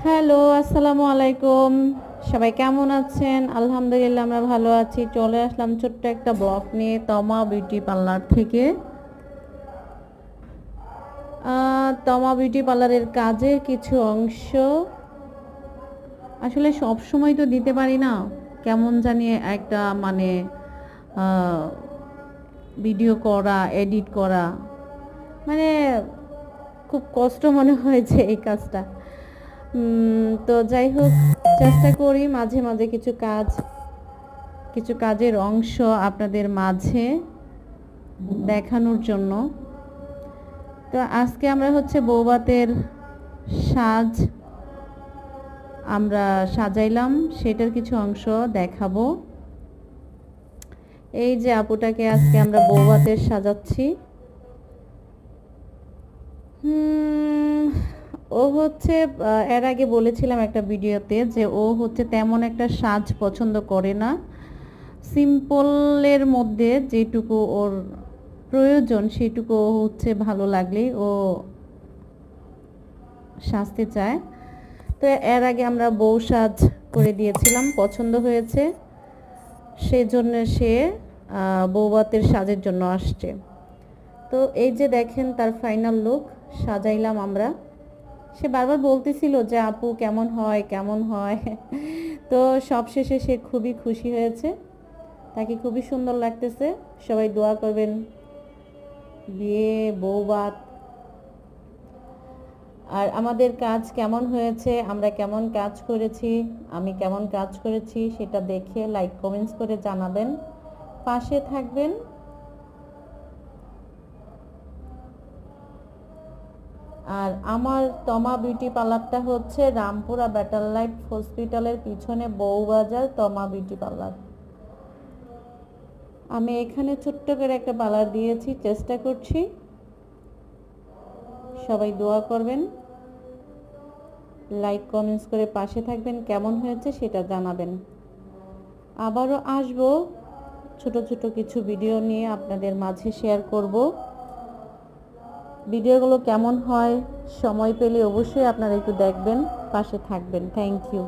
Hello, আসসালামু আলাইকুম। সবাই কেমন আছেন? আলহামদুলিল্লাহ আমরা ভালো আছি। চলে আসলাম ছোট্ট একটা ব্লগ নিয়ে তমা বিউটি পার্লার থেকে। তমা বিউটি পার্লারের কাজের কিছু অংশ আসলে সবসময় তো দিতে পারি না। কেমন জানি একটা মানে আ ভিডিও করা, এডিট করা মানে খুব কষ্ট মনে হয়েছে এই কাজটা। তো যাই হোক চেষ্টা করি মাঝে মাঝে কিছু কাজের অংশ আপনাদের মাঝে দেখানোর জন্য। তো আজকে আমরা হচ্ছে বৌভাতের সাজ আমরা সাজাইলাম, সেটার কিছু অংশ দেখাবো। এই যে আপুটাকে আজকে আমরা বৌভাতের সাজাচ্ছি। ও হচ্ছে এর আগে বলেছিলাম একটা ভিডিওতে যে ও হচ্ছে তেমন একটা সাজ পছন্দ করে না, সিম্পলের মধ্যে যেটুকু ওর প্রয়োজন সেটুকু ও হচ্ছে ভালো লাগলেই ও সাজতে চায়। তো এর আগে আমরা বউ সাজ করে দিয়েছিলাম, পছন্দ হয়েছে, সেজন্য সে বৌভাতের সাজের জন্য আসছে। তো এই যে দেখেন তার ফাইনাল লুক সাজাইলাম আমরা। সে বারবার বলতেছিল যে আপু কেমন হয় কেমন হয়। তো সবশেষে সে খুবই খুশি হয়েছে, তাকে খুবই সুন্দর লাগতেছে। সবাই দোয়া করবেন বিয়ে বৌভাত। আর আমাদের কাজ কেমন হয়েছে, আমরা কেমন কাজ করেছি, আমি কেমন কাজ করেছি সেটা দেখে লাইক কমেন্টস করে জানাবেন, পাশে থাকবেন। আর আমার তমা বিউটি পার্লারটা হচ্ছে রামপুরা বেটার লাইফ হসপিটালের পিছনে বউবাজার তমা বিউটি পার্লার। আমি এখানে ছোট্ট করে একটা পার্লার দিয়েছি, চেষ্টা করছি। সবাই দোয়া করবেন, লাইক কমেন্টস করে পাশে থাকবেন, কেমন হয়েছে সেটা জানাবেন। আবারও আসবো ছোট ছোট কিছু ভিডিও নিয়ে আপনাদের মাঝে শেয়ার করব। ভিডিওগুলো কেমন হয় সময় পেলে অবশ্যই আপনারা একটু দেখবেন, পাশে থাকবেন। Thank you.